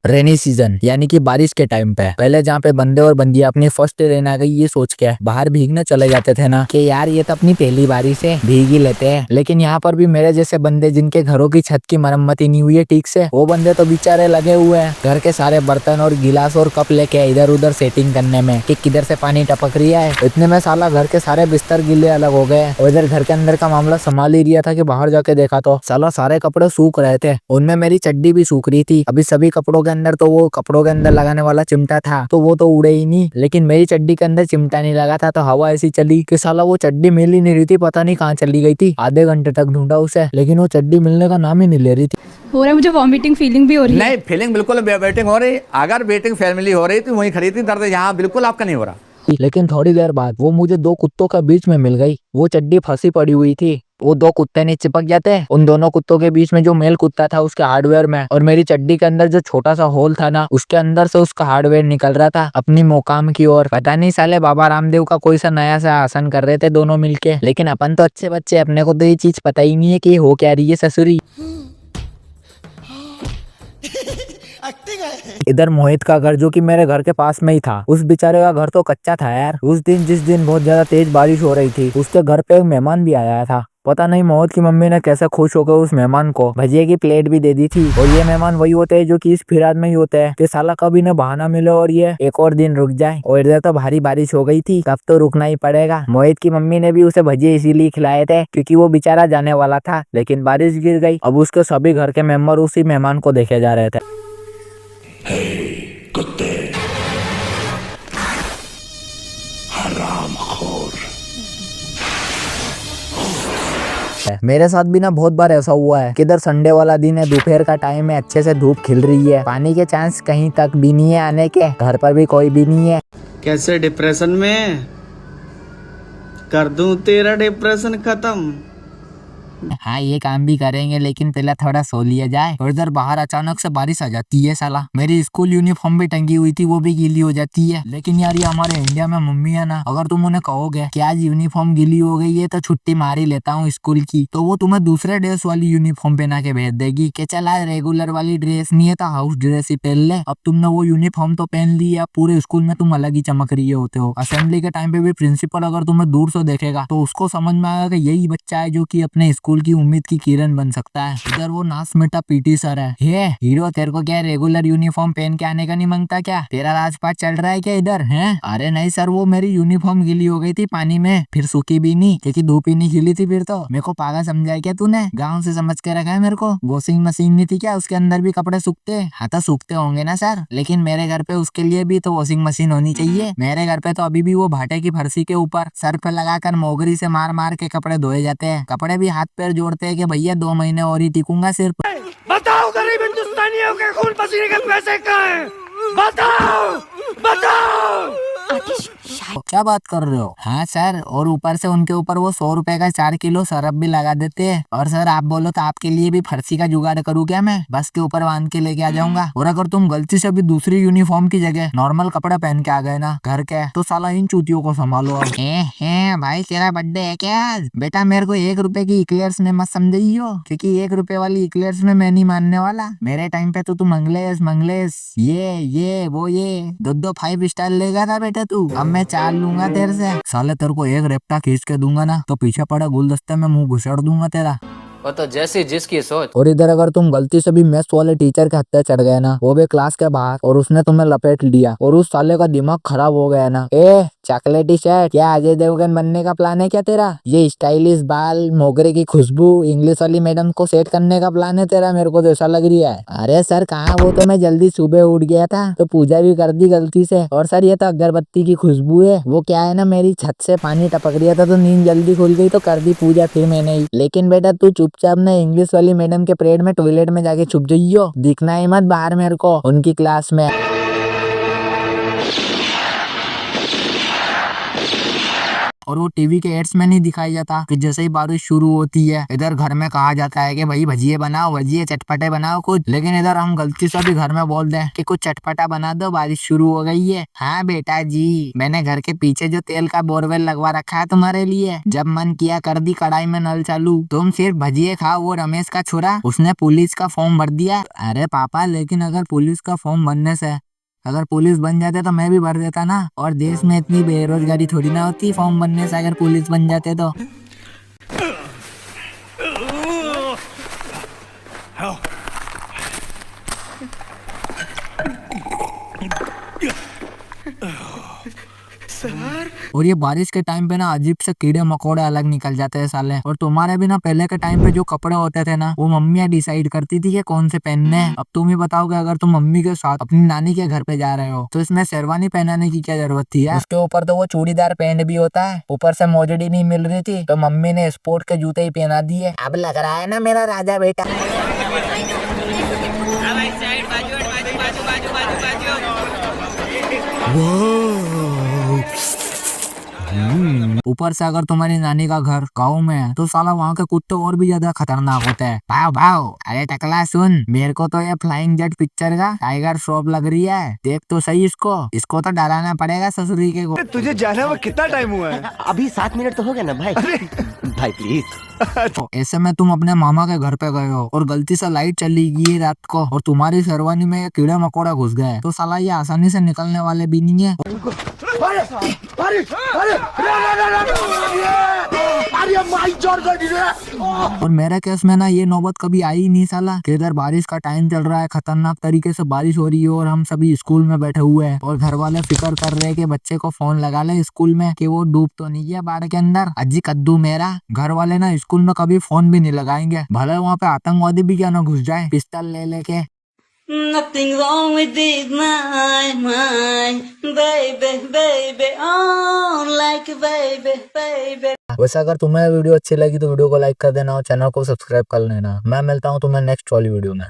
Rainy season यानी कि बारिश के टाइम पे पहले जहाँ पे बंदे और बंदियां अपनी फर्स्ट रेन आ गई ये सोच के बाहर भीगने चले जाते थे ना कि यार ये तो अपनी पहली बारिश है भीग ही लेते हैं। लेकिन यहाँ पर भी मेरे जैसे बंदे जिनके घरों की छत की मरम्मत ही नहीं हुई है ठीक से, वो बंदे तो बेचारे लगे हुए हैं घर के सारे बर्तन और गिलास और कप लेके इधर उधर सेटिंग करने में कि किधर से पानी टपक रही है। इतने में साला घर के सारे बिस्तर गिले अलग हो गए और इधर घर के अंदर का मामला संभाल ही रिया था कि बाहर जाके देखा तो साला सारे कपड़े सूख रहे थे, उनमें मेरी चड्डी भी सूख रही थी। अभी सभी कपड़ों के अंदर तो वो कपड़ों के अंदर लगाने वाला चिमटा था तो वो तो उड़े ही नहीं, लेकिन मेरी चड्डी के अंदर चिमटा नहीं लगा था तो हवा ऐसी चली कि साला वो चड्डी मिल ही नहीं रही थी, पता नहीं कहाँ चली गई थी। आधे घंटे तक ढूंढा उसे लेकिन वो चड्डी मिलने का नाम ही नहीं ले रही थी। हो रहा है मुझे वॉमिटिंग फीलिंग भी हो रही है। नहीं, फीलिंग बिल्कुल वेटिंग हो रही। अगर वेटिंग फैमिली हो रही तो वहीं खड़ी थी, दर्द यहाँ बिल्कुल आपका नहीं हो रहा। लेकिन थोड़ी देर बाद वो मुझे दो कुत्तों के बीच में मिल गई। वो चड्डी फंसी पड़ी हुई थी, वो दो कुत्ते नहीं चिपक जाते, उन दोनों कुत्तों के बीच में जो मेल कुत्ता था उसके हार्डवेयर में और मेरी चड्डी के अंदर जो छोटा सा होल था ना उसके अंदर से उसका हार्डवेयर निकल रहा था अपनी मुकाम की ओर। पता नहीं साले बाबा रामदेव का कोई सा नया सा आसन कर रहे थे दोनों मिलके, लेकिन अपन तो अच्छे बच्चे, अपने को तो ये चीज पता ही नहीं है कि हो क्या रही है ससुरी। इधर मोहित का घर जो कि मेरे घर के पास में ही था, उस बेचारे का घर तो कच्चा था यार। उस दिन जिस दिन बहुत ज्यादा तेज बारिश हो रही थी उसके घर पे एक मेहमान भी आया था। पता नहीं मोहित की मम्मी ने कैसे खुश होकर उस मेहमान को भजिए की प्लेट भी दे दी थी। और ये मेहमान वही होते हैं जो कि इस फिराद में ही होते हैं कि साला कभी न बहाना मिले और ये एक और दिन रुक जाए। और इधर तो भारी बारिश हो गई थी, तब तो रुकना ही पड़ेगा। मोहित की मम्मी ने भी उसे भजिए इसीलिए खिलाए थे क्योंकि वो बेचारा जाने वाला था, लेकिन बारिश गिर गई। अब उसके सभी घर के मेंबर उसी मेहमान को देखे जा रहे थे। कुत्ते हरामखोर। मेरे साथ भी ना बहुत बार ऐसा हुआ है कि इधर संडे वाला दिन है, दोपहर का टाइम है, अच्छे से धूप खिल रही है, पानी के चांस कहीं तक भी नहीं है आने के, घर पर भी कोई भी नहीं है। कैसे डिप्रेशन में कर दूं तेरा डिप्रेशन खत्म। हाँ ये काम भी करेंगे लेकिन पहले थोड़ा सो लिया जाए। और इधर बाहर अचानक से बारिश आ जाती है साला। मेरी स्कूल यूनिफॉर्म भी टंगी हुई थी वो भी गीली हो जाती है। लेकिन यार ये हमारे इंडिया में मम्मी है ना, अगर तुम उन्हें कहोगे कि आज यूनिफॉर्म गीली हो गई है तो छुट्टी मार ही लेता हूँ स्कूल की, तो वो तुम्हें दूसरे ड्रेस वाली यूनिफॉर्म पहना के भेज देगी कि चल आज रेगुलर वाली ड्रेस नहीं है तो हाउस ड्रेस ही पहन ले। अब तुमने वो यूनिफॉर्म तो पहन ली है, पूरे स्कूल में तुम अलग ही चमक रही होते हो। असेंबली के टाइम पे भी प्रिंसिपल अगर तुम्हें दूर से देखेगा तो उसको समझ में आएगा कि यही बच्चा है जो कि अपने स्कूल की उम्मीद की किरण बन सकता है। इधर वो नास मिटा पीटी सर है। हे हीरो, तेरे को क्या रेगुलर यूनिफॉर्म पहन के आने का नहीं मांगता क्या? तेरा राजपाट चल रहा है क्या इधर है? अरे नहीं सर, वो मेरी यूनिफॉर्म गीली हो गई थी पानी में, फिर सूखी भी नहीं क्योंकि धूप ही नहीं खिली थी। फिर तो मेरे को पागल समझाया क्या तूने? गाँव से समझ के रखा है मेरे को। वॉशिंग मशीन नहीं थी क्या उसके अंदर भी कपड़े सूखते? हाँ तो सूखते होंगे ना सर, लेकिन मेरे घर पे उसके लिए भी तो वॉशिंग मशीन होनी चाहिए। मेरे घर पे तो अभी भी वो भाटे की फर्शी के ऊपर सर पे लगाकर मोगरी से मार मार के कपड़े धोए जाते हैं। कपड़े भी हाथ पैर जोड़ते हैं कि भैया 2 महीने और ही टिकूंगा सिर्फ। बताओ गरीब हिंदुस्तानियों के खून पसीने के पैसे कहाँ हैं? बताओ बताओ। क्या बात कर रहे हो? हाँ सर, और ऊपर से उनके ऊपर वो 100 रुपए का 4 किलो सरफ भी लगा देते हैं। और सर आप बोलो तो आपके लिए भी फर्सी का जुगाड़ करूँ क्या? मैं बस के ऊपर बांध के लेके आ जाऊंगा। और अगर तुम गलती से भी दूसरी यूनिफॉर्म की जगह नॉर्मल कपड़ा पहन के आ गए ना घर के, तो साला इन चूतियों को संभालो। भाई तेरा बर्थडे है क्या आज? बेटा मेरे को 1 रुपए की इक्लेयर्स ने मत समझियो, क्योंकि 1 रुपए वाली इक्लेयर्स में मैं नहीं मानने वाला। मेरे टाइम पे तो तू मंगलेश ये वो ये 2 5 स्टार लेगा था बेटा तू। अब मैं 4 लूंगा तेरे से। साले तेरे को एक रेपटा खींच के दूंगा ना तो पीछे पड़ा गुलदस्ते में मुंह घुसेड़ दूंगा तेरा। वो तो जैसी जिसकी सोच। और इधर अगर तुम गलती से भी मेस वाले टीचर के हत्थे चढ़ गए ना, वो भी क्लास के बाहर, और उसने तुम्हें लपेट लिया और उस साले का दिमाग खराब हो गया ना, चॉकलेटी शर्ट, क्या अजय देवगन बनने का प्लान है क्या तेरा? ये स्टाइलिश बाल, मोगरे की खुशबू, इंग्लिश वाली मैडम को सेट करने का प्लान है तेरा? मेरे को तो ऐसा लग रहा है। अरे सर कहाँ, वो तो मैं जल्दी सुबह उठ गया था तो पूजा भी कर दी गलती से। और सर ये तो अगरबत्ती की खुशबू है, वो क्या है ना, मेरी छत से पानी टपक रहा था तो नींद जल्दी खुल गई तो कर दी पूजा फिर मैंने ही। लेकिन बेटा तू चुपचाप ना इंग्लिश वाली मैडम के परेड में टॉयलेट में जाके छुप जाइयो, दिखना ही मत बाहर मेरे को उनकी क्लास में। और वो टीवी के एड्स में नहीं दिखाई जाता कि जैसे ही बारिश शुरू होती है इधर घर में कहा जाता है कि भाई भजिए बनाओ, भजिए चटपटे बनाओ कुछ, लेकिन इधर हम गलती से भी घर में बोल दें कि कुछ चटपटा बना दो, बारिश शुरू हो गई है। हाँ बेटा जी, मैंने घर के पीछे जो तेल का बोरवेल लगवा रखा है तुम्हारे लिए, जब मन किया कर दी कढ़ाई में नल चालू, तुम सिर्फ भजिए खाओ। वो रमेश का छोरा, उसने पुलिस का फॉर्म भर दिया। अरे पापा, लेकिन अगर पुलिस का फॉर्म भरने से अगर पुलिस बन जाते तो मैं भी भर देता ना, और देश में इतनी बेरोजगारी थोड़ी ना होती फॉर्म बनने से अगर पुलिस बन जाते तो। और ये बारिश के टाइम पे ना अजीब से कीड़े मकोड़े अलग निकल जाते हैं साले। और तुम्हारे भी ना पहले के टाइम पे जो कपड़े होते थे ना, वो मम्मियाँ डिसाइड करती थी कि कौन से पहनने हैं। अब तुम ही बताओगे, अगर तुम मम्मी के साथ अपनी नानी के घर पे जा रहे हो तो इसमें शेरवानी पहनाने की क्या जरूरत थी यार? उसके ऊपर तो वो चूड़ीदार पैंट भी होता है, ऊपर से मोजड़ी नहीं मिल रही थी तो मम्मी ने स्पोर्ट के जूते ही पहना दिए। अब लग रहा है ना मेरा राजा बेटा। ऊपर से अगर तुम्हारी नानी का घर गाँव में है तो साला वहाँ के कुत्ते और भी ज्यादा खतरनाक होते हैं। भाव भाव, अरे टकला सुन, मेरे को तो ये फ्लाइंग जेट पिक्चर का टाइगर श्रॉफ लग रही है, देख तो सही इसको तो डराना पड़ेगा ससुरी के को। तुझे जाना में कितना टाइम हुआ है? अभी 7 मिनट तो हो गया ना भाई। भाई प्लीज। ऐसे में तुम अपने मामा के घर पे गए हो और गलती से लाइट चली गई रात को और तुम्हारी शेरवानी में कीड़ा मकोड़ा घुस गए, तो साला ये आसानी से निकलने वाले भी नहीं है। और मेरे केस में ना ये नौबत कभी आई ही नहीं साला, कि इधर बारिश का टाइम चल रहा है, खतरनाक तरीके से बारिश हो रही है और हम सभी स्कूल में बैठे हुए हैं और घर वाले फिक्र कर रहे हैं कि बच्चे को फोन लगा ले स्कूल में कि वो डूब तो नहीं गया बाढ़ के अंदर। अजी कद्दू मेरा, घर वाले ना स्कूल में कभी फोन भी नहीं लगाएंगे, भले वहाँ पे आतंकवादी भी क्या ना घुस जाए पिस्टल ले लेके। Nothing wrong with this, my baby, baby, oh, like a baby, baby. वैसे अगर तुम्हें वीडियो अच्छी लगी तो वीडियो को लाइक कर देना और चैनल को सब्सक्राइब कर लेना। मैं मिलता हूँ तुम्हें नेक्स्ट वाली वीडियो में।